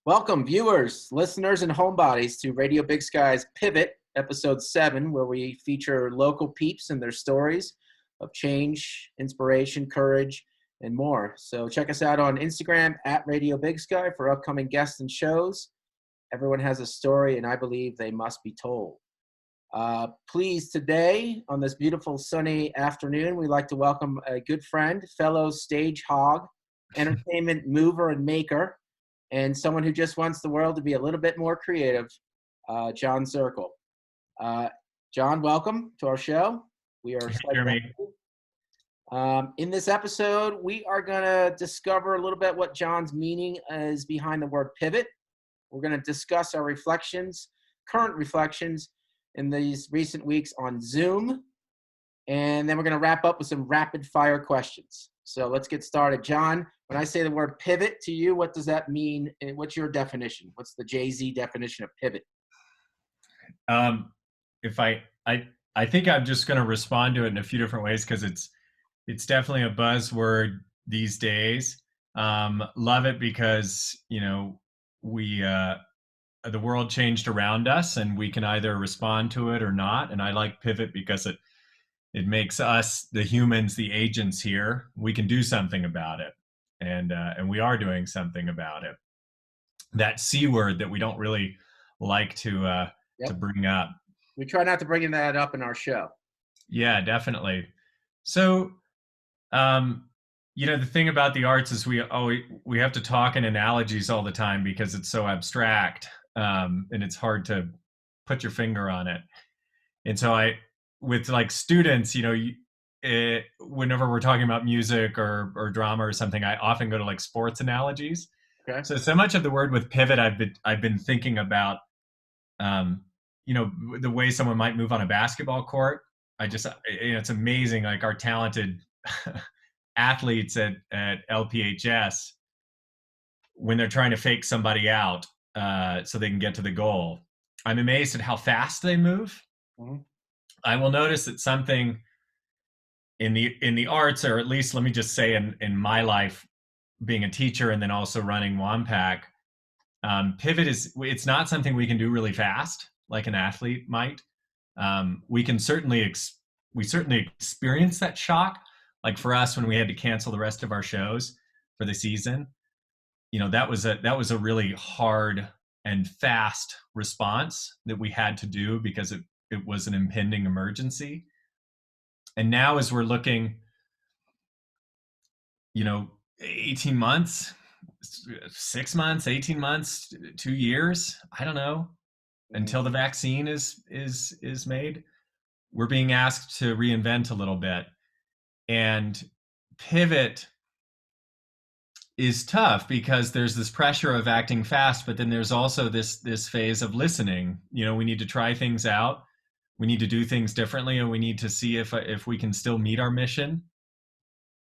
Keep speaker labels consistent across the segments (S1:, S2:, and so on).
S1: Welcome, viewers, listeners, and homebodies to Radio Big Sky's Pivot, Episode 7, where we feature local peeps and their stories of change, inspiration, courage, and more. So check us out on Instagram at Radio Big Sky for upcoming guests and shows. Everyone has a story, and I believe they must be told. Please, today, on this beautiful sunny afternoon, we'd like to welcome a good friend, fellow stage hog, entertainment mover and maker, and someone who just wants the world to be a little bit more creative, John Zirkle. John, welcome to our show. We are excited. In this episode, we are going to discover a little bit what John's meaning is behind the word pivot. We're going to discuss our reflections, current reflections in these recent weeks on Zoom. And then we're going to wrap up with some rapid fire questions. So let's get started. John, when I say the word pivot to you, what does that mean? And what's your definition? What's the Jay-Z definition of pivot?
S2: If I think I'm just going to respond to it in a few different ways because it's definitely a buzzword these days. Love it because, the world changed around us and we can either respond to it or not. And I like pivot because it makes us, the humans, the agents here, we can do something about it. And we are doing something about it. That C word that we don't really like to bring up.
S1: We try not to bring that up in our show.
S2: Yeah, definitely. So, the thing about the arts is we have to talk in analogies all the time because it's so abstract, and it's hard to put your finger on it. And so with like students, whenever we're talking about music or drama or something, I often go to like sports analogies.
S1: Okay.
S2: So much of the word with pivot, I've been thinking about, the way someone might move on a basketball court. It's amazing. Like our talented athletes at LPHS, when they're trying to fake somebody out so they can get to the goal, I'm amazed at how fast they move. Mm-hmm. I will notice that something in the arts, or at least let me just say in my life, being a teacher and then also running Wampak, pivot it's not something we can do really fast like an athlete might. We can certainly experience that shock. Like for us, when we had to cancel the rest of our shows for the season, that was a really hard and fast response that we had to do because it was an impending emergency. And now as we're looking, 18 months, 6 months, 18 months, 2 years, I don't know, until the vaccine is made, we're being asked to reinvent a little bit. And pivot is tough because there's this pressure of acting fast, but then there's also this phase of listening. We need to try things out. We need to do things differently, and we need to see if we can still meet our mission.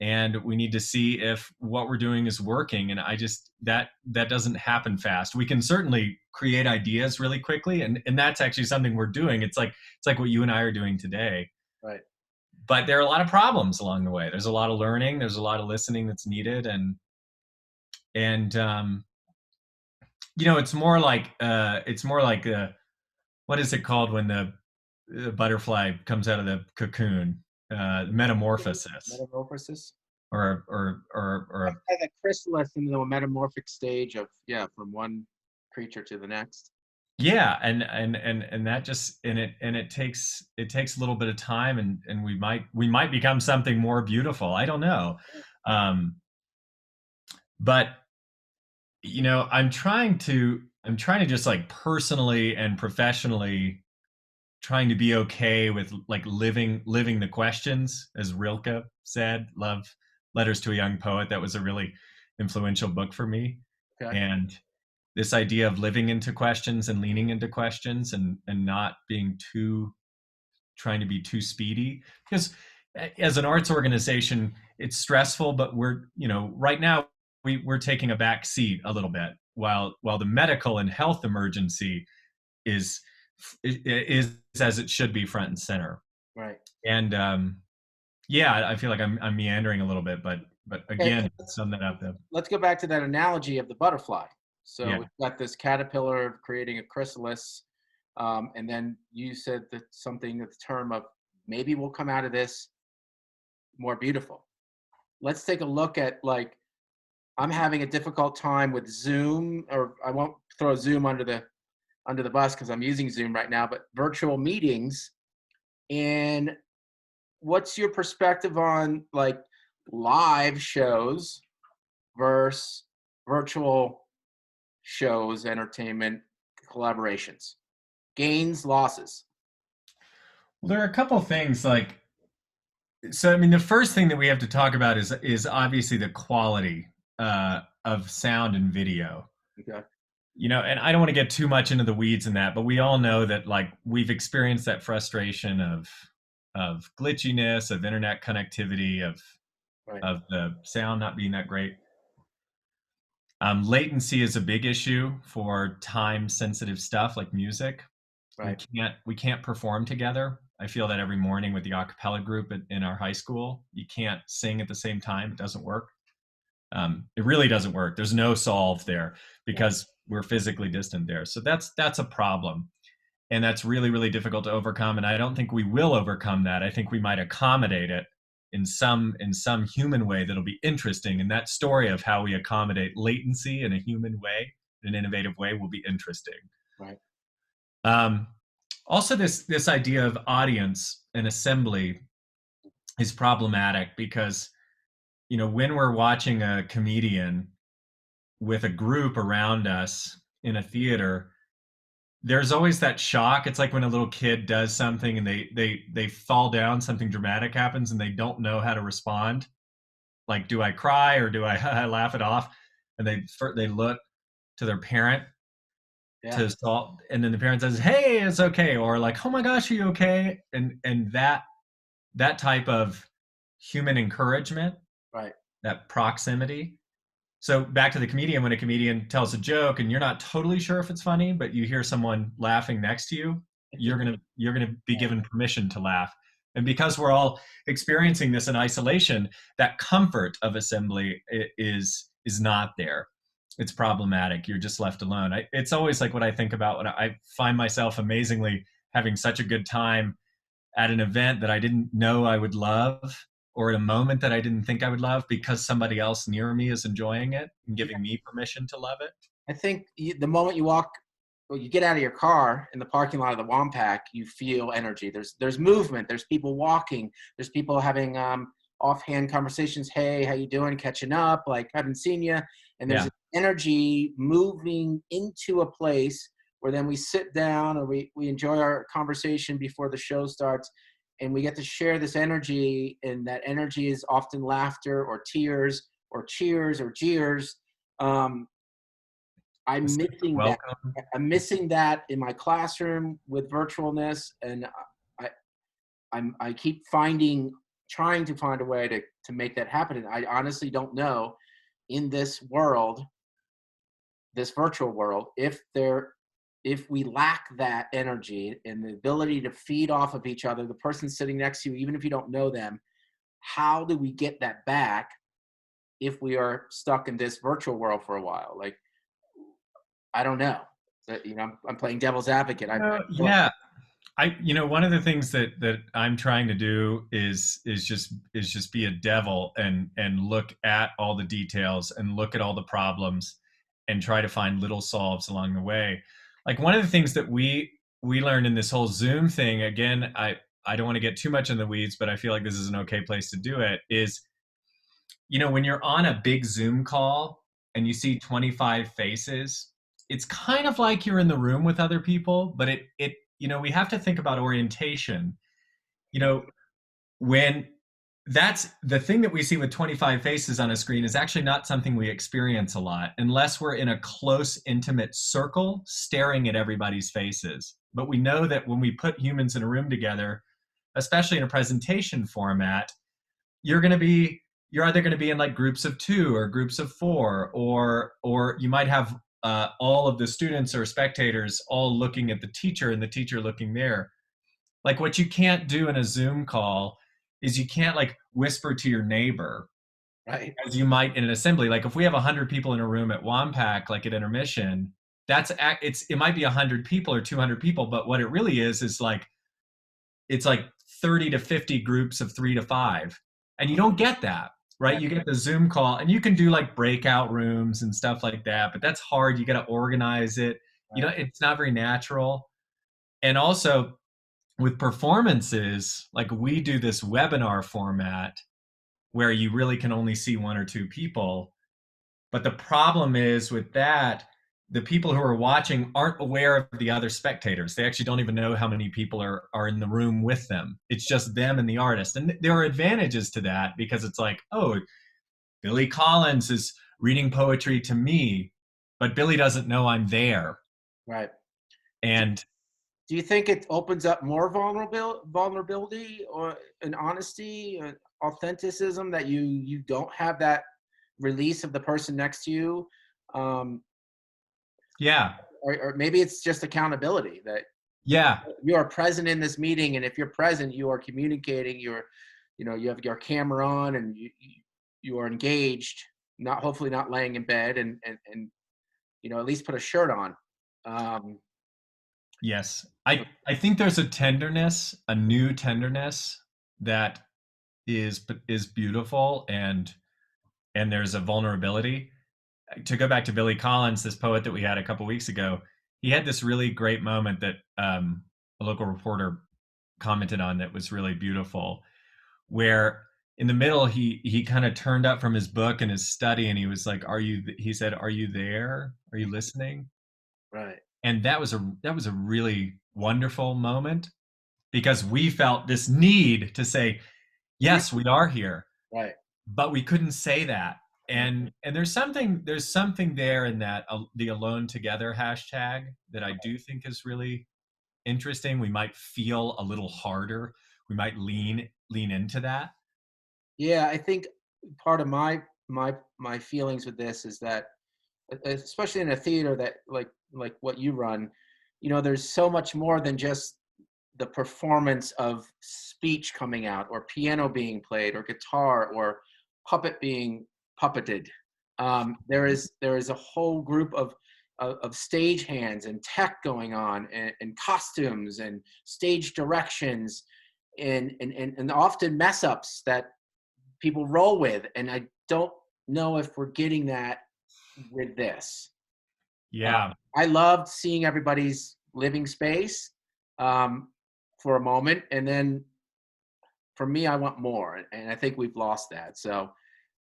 S2: And we need to see if what we're doing is working. And that doesn't happen fast. We can certainly create ideas really quickly, and that's actually something we're doing. It's like what you and I are doing today. Right. But there are a lot of problems along the way. There's a lot of learning. There's a lot of listening that's needed, and it's more like what is it called when the butterfly comes out of the cocoon? Metamorphosis.
S1: Metamorphosis.
S2: Or
S1: the chrysalis into the metamorphic stage of from one creature to the next.
S2: Yeah, and that just it takes a little bit of time, and we might become something more beautiful. I don't know, but I'm trying to just like personally and professionally trying to be okay with like living the questions, as Rilke said. Love Letters to a Young Poet. That was a really influential book for me. Okay. And this idea of living into questions and leaning into questions and not trying to be too speedy, because as an arts organization, it's stressful, but we're, right now we're taking a back seat a little bit while the medical and health emergency is as it should be front and center.
S1: Right.
S2: And I feel like I'm meandering a little bit, but again, sum that up.
S1: Let's go back to that analogy of the butterfly. So
S2: Yeah.
S1: we've got this caterpillar creating a chrysalis, and then you said that something, the term of maybe we'll come out of this more beautiful. Let's take a look at, like, I'm having a difficult time with Zoom, or I won't throw Zoom under the bus because I'm using Zoom right now, but virtual meetings. And what's your perspective on, like, live shows versus virtual shows, entertainment, collaborations, gains, losses?
S2: Well, there are a couple things like, so I mean, the first thing that we have to talk about is obviously the quality of sound and video.
S1: Okay.
S2: And I don't want to get too much into the weeds in that, but we all know that, like, we've experienced that frustration of glitchiness, of internet connectivity,
S1: Right.
S2: of the sound not being that great. Latency is a big issue for time sensitive stuff like music. we
S1: Right.
S2: can't we can't perform together. I feel that every morning with the a cappella group in our high school. You can't sing at the same time. It doesn't work. It really doesn't work. There's no solve there
S1: Yeah.
S2: because we're physically distant there. So that's a problem, and that's really, really difficult to overcome. And I don't think we will overcome that. I think we might accommodate it in some human way that'll be interesting. And that story of how we accommodate latency in a human way, in an innovative way, will be interesting.
S1: Right.
S2: Um, Also, this idea of audience and assembly is problematic because, when we're watching a comedian with a group around us in a theater, there's always that shock. It's like when a little kid does something and they fall down, something dramatic happens, and they don't know how to respond. Like, do I cry or do I laugh it off? And they look to their parent
S1: Yeah.
S2: to solve, and then the parent says, "Hey, it's okay," or like, "Oh my gosh, are you okay?" And that type of human encouragement,
S1: Right.
S2: that proximity. So back to the comedian, when a comedian tells a joke and you're not totally sure if it's funny, but you hear someone laughing next to you, you're gonna be given permission to laugh. And because we're all experiencing this in isolation, that comfort of assembly is not there. It's problematic. You're just left alone. It's always like what I think about when I find myself amazingly having such a good time at an event that I didn't know I would love, or at a moment that I didn't think I would love, because somebody else near me is enjoying it and giving me permission to love it.
S1: I think the moment you get out of your car in the parking lot of the Wampac, you feel energy. There's movement. There's people walking. There's people having offhand conversations. Hey, how you doing? Catching up. Like, haven't seen you. And there's
S2: Yeah.
S1: energy moving into a place where then we sit down, or we enjoy our conversation before the show starts, and we get to share this energy. And that energy is often laughter or tears or cheers or jeers. Um,
S2: A
S1: I'm
S2: sense of
S1: missing that.
S2: welcome.
S1: I'm missing that in my classroom with virtualness, and I I keep trying to find a way to make that happen. And I honestly don't know, in this world, this virtual world, if we lack that energy and the ability to feed off of each other, the person sitting next to you, even if you don't know them, how do we get that back if we are stuck in this virtual world for a while? Like, I don't know. I'm playing devil's advocate. Well,
S2: Yeah. One of the things that I'm trying to do is just be a devil and look at all the details and look at all the problems and try to find little solves along the way. Like, one of the things that we learned in this whole Zoom thing, again, I don't want to get too much in the weeds, but I feel like this is an okay place to do it, is, when you're on a big Zoom call and you see 25 faces, it's kind of like you're in the room with other people, but we have to think about orientation. You know, when that's the thing that we see with 25 faces on a screen is actually not something we experience a lot unless we're in a close, intimate circle staring at everybody's faces. But we know that when we put humans in a room together, especially in a presentation format, you're going to be you're either going to be in like groups of 2 or groups of 4, or you might have all of the students or spectators all looking at the teacher and the teacher looking there. Like, what you can't do in a Zoom call is you can't, like, whisper to your neighbor
S1: Right.
S2: as you might in an assembly. Like if we have 100 people in a room at Wampac, like at intermission, it might be 100 people or 200 people, but what it really is like it's like 30 to 50 groups of 3 to 5, and you don't get that, right?
S1: Right.
S2: You get the Zoom call, and you can do like breakout rooms and stuff like that, but that's hard. You got to organize it.
S1: Right.
S2: It's not very natural. And also with performances, like we do this webinar format where you really can only see one or two people. But the problem is with that, the people who are watching aren't aware of the other spectators. They actually don't even know how many people are in the room with them. It's just them and the artist. And there are advantages to that because it's like, oh, Billy Collins is reading poetry to me, but Billy doesn't know I'm there.
S1: Right.
S2: And
S1: Do you think it opens up more vulnerability or an honesty, authenticism that you don't have that release of the person next to you? Um,
S2: yeah,
S1: or maybe it's just accountability that
S2: yeah,
S1: you are present in this meeting, and if you're present, you are communicating. You have your camera on, and you are engaged. Not hopefully not laying in bed, and at least put a shirt on. Um,
S2: yes. I think there's a tenderness, a new tenderness that is beautiful, and there's a vulnerability. To go back to Billy Collins, this poet that we had a couple weeks ago, he had this really great moment that a local reporter commented on that was really beautiful, where in the middle he kind of turned up from his book and his study, and he was like, he said, "Are you there? Are you listening?"
S1: right.
S2: And that was a really wonderful moment because we felt this need to say, "Yes, we are here."
S1: Right.
S2: But we couldn't say that.
S1: Right.
S2: And there's something there in that the alone together hashtag that I do think is really interesting. We might feel a little harder. We might lean into that.
S1: Yeah, I think part of my feelings with this is that, especially in a theater that like what you run, there's so much more than just the performance of speech coming out, or piano being played, or guitar, or puppet being puppeted. There is a whole group of stage hands and tech going on, and costumes and stage directions, and often mess ups that people roll with. And I don't know if we're getting that with this. Uh,
S2: Yeah.
S1: I loved seeing everybody's living space, um, for a moment, and then for me, I want more, and I think we've lost that. So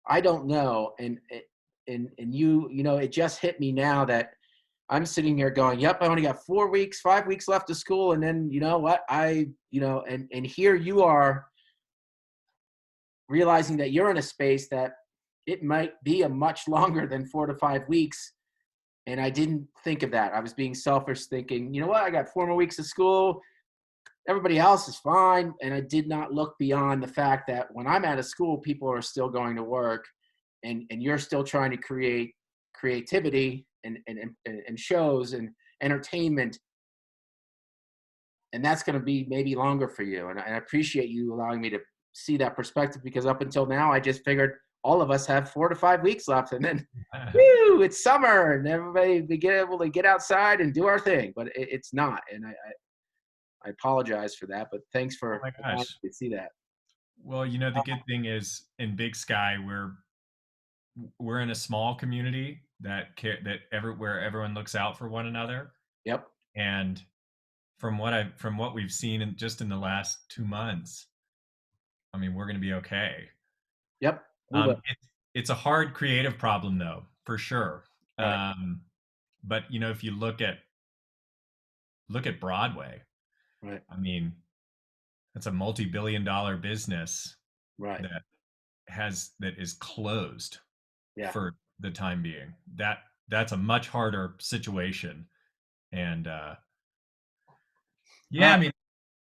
S1: I don't know, and it just hit me now that I'm sitting here going, "Yep, I only got 4 weeks, 5 weeks left of school," and then you know what? And here you are realizing that you're in a space that it might be a much longer than 4 to 5 weeks. And I didn't think of that. I was being selfish, thinking, you know what? I got 4 more weeks of school. Everybody else is fine. And I did not look beyond the fact that when I'm out of school, people are still going to work, and you're still trying to create creativity and shows and entertainment. And that's going to be maybe longer for you. And I appreciate you allowing me to see that perspective, because up until now, I just figured all of us have 4 to 5 weeks left, and then woo, it's summer, and everybody we get able to get outside and do our thing. But it's not, and I apologize for that. But thanks
S2: Oh
S1: for
S2: my
S1: allowing
S2: gosh.
S1: me to see that.
S2: Well, the good thing is in Big Sky, we're in a small community where everyone looks out for one another.
S1: Yep.
S2: And from what we've seen just in the last 2 months, I mean, we're going to be okay.
S1: Yep. We will.
S2: It's a hard creative problem, though, for sure.
S1: Right.
S2: But if you look at Broadway,
S1: Right.
S2: I mean, it's a multi-billion-dollar business
S1: Right.
S2: that is closed
S1: Yeah.
S2: for the time being. That's a much harder situation, and yeah,
S1: Uh,
S2: I mean,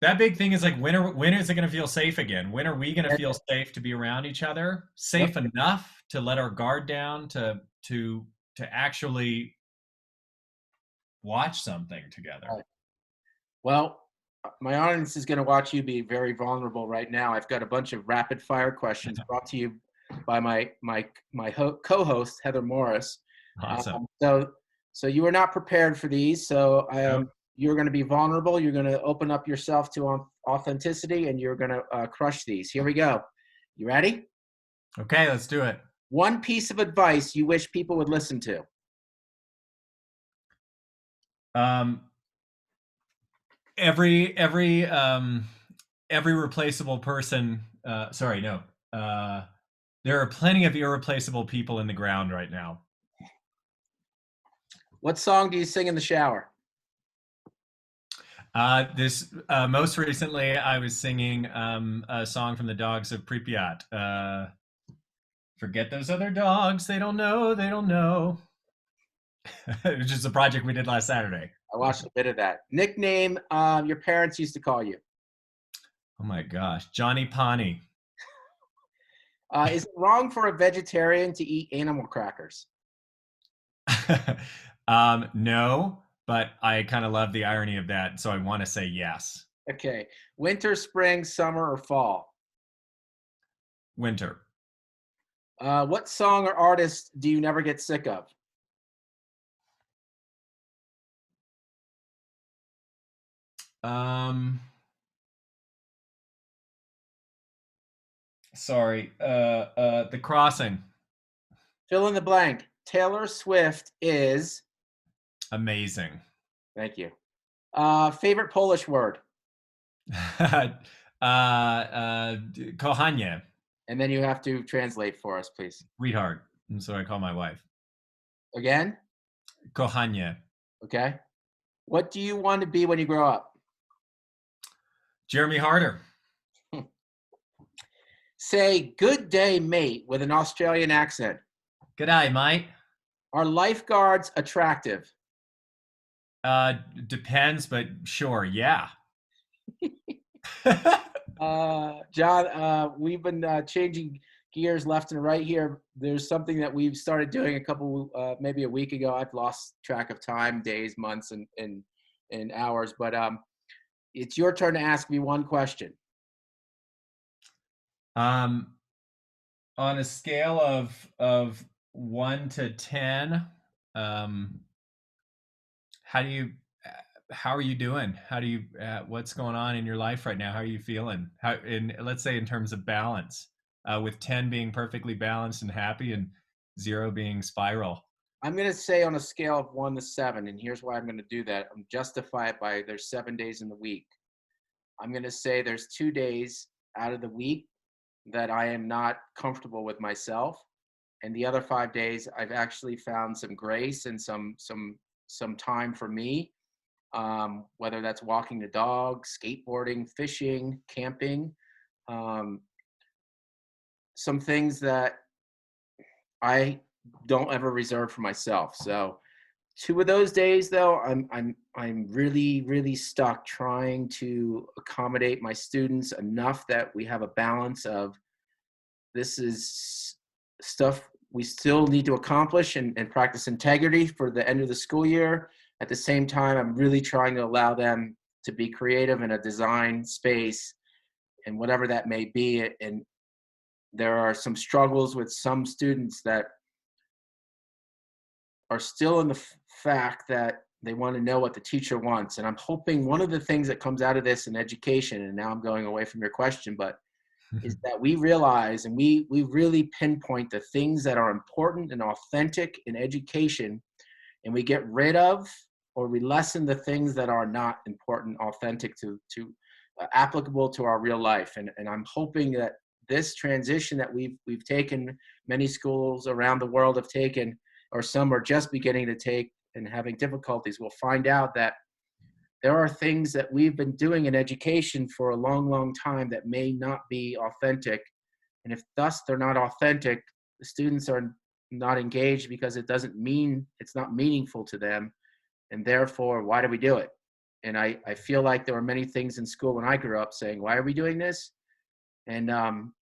S2: that big thing is like when is it going to feel safe again? When are we going to feel safe to be around each other?
S1: yep.
S2: Safe enough to let our guard down to actually watch something together.
S1: Right. Well, my audience is going to watch you be very vulnerable right now. I've got a bunch of rapid fire questions brought to you by my co-host Heather Morris.
S2: Awesome.
S1: So you were not prepared for these. So
S2: Nope.
S1: you're going to be vulnerable. You're going to open up yourself to authenticity, and you're going to crush these. Here we go. You ready?
S2: Okay, let's do it.
S1: One piece of advice you wish people would listen to.
S2: Every replaceable person. Sorry, no. There are plenty of irreplaceable people in the ground right now.
S1: What song do you sing in the shower?
S2: This most recently, I was singing a song from the Dogs of Pripyat. Forget those other dogs. They don't know. They don't know. Which is a project we did last Saturday.
S1: I watched a bit of that. Nickname your parents used to call you.
S2: Oh my gosh, Johnny Pawnee.
S1: Is it wrong for a vegetarian to eat animal crackers?
S2: No, but I kind of love the irony of that, so I want to say yes.
S1: Okay. Winter, spring, summer, or fall?
S2: Winter.
S1: What song or artist do you never get sick of?
S2: Sorry. The Crossing.
S1: Fill in the blank. Taylor Swift is
S2: Amazing.
S1: Thank you. Favorite Polish word?
S2: Kochanie.
S1: And then you have to translate for us, please.
S2: Sweetheart. And so I call my wife.
S1: Again?
S2: Kochanie.
S1: Okay. What do you want to be when you grow up?
S2: Jeremy Harder.
S1: Say good day, mate, with an Australian accent.
S2: G'day, mate.
S1: Are lifeguards attractive?
S2: Depends, but sure, yeah.
S1: John, we've been changing gears left and right here. There's something that we've started doing maybe a week ago. I've lost track of time, days, months, and hours. But it's your turn to ask me one question.
S2: On a scale of 1 to 10, how are you doing? What's going on in your life right now? How are you feeling? Let's say in terms of balance, with 10 being perfectly balanced and happy and 0 being spiral.
S1: I'm going to say on a scale of 1 to 7, and here's why I'm going to do that. I'm justify it by there's 7 days in the week. I'm going to say there's 2 days out of the week that I am not comfortable with myself, and the other 5 days I've actually found some grace and some time for me, whether that's walking the dog, skateboarding, fishing, camping, some things that I don't ever reserve for myself. So 2 of those days though, I'm really stuck trying to accommodate my students enough that we have a balance of this is stuff we still need to accomplish and practice integrity for the end of the school year. At the same time, I'm really trying to allow them to be creative in a design space and whatever that may be. And there are some struggles with some students that are still in the fact that they want to know what the teacher wants. And I'm hoping one of the things that comes out of this in education, and now I'm going away from your question, but is that we realize and we really pinpoint the things that are important and authentic in education, and we get rid of or we lessen the things that are not important, authentic to applicable to our real life. And I'm hoping that this transition that we've taken, many schools around the world have taken, or some are just beginning to take and having difficulties, we'll find out that there are things that we've been doing in education for a long time that may not be authentic. And if thus they're not authentic, the students are not engaged because it's not meaningful to them. And therefore, why do we do it? And I feel like there were many things in school when I grew up saying, why are we doing this? And I'm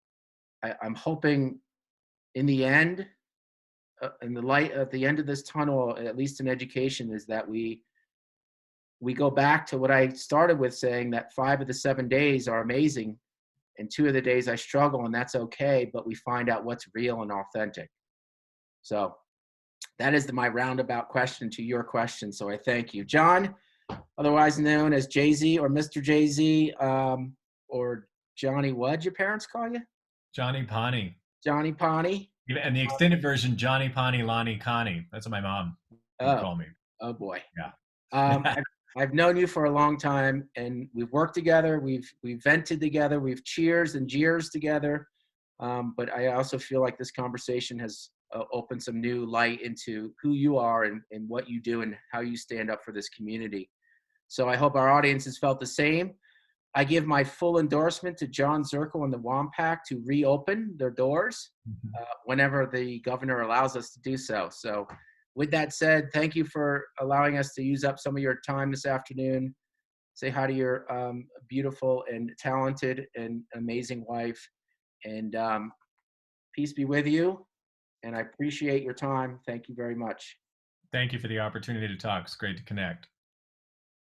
S1: hoping in the end, in the light at the end of this tunnel, at least in education, is that we go back to what I started with saying, that 5 of the 7 days are amazing, and 2 of the days I struggle, and that's okay, but we find out what's real and authentic. So that is my roundabout question to your question. So I thank you. John, otherwise known as Jay-Z or Mr. Jay-Z, or Johnny, what your parents call you?
S2: Johnny Pani.
S1: Johnny Pani?
S2: And the extended version, Johnny Pani Lani Connie. That's what my mom would
S1: Oh,
S2: call me.
S1: oh boy.
S2: Yeah.
S1: I've known you for a long time, and we've worked together. We've vented together. We've cheers and jeers together. But I also feel like this conversation has opened some new light into who you are and what you do and how you stand up for this community. So I hope our audience has felt the same. I give my full endorsement to John Zirkle and the WAMPAC to reopen their doors whenever the governor allows us to do so. So with that said, thank you for allowing us to use up some of your time this afternoon. Say hi to your beautiful and talented and amazing wife. And peace be with you. And I appreciate your time. Thank you very much.
S2: Thank you for the opportunity to talk. It's great to connect.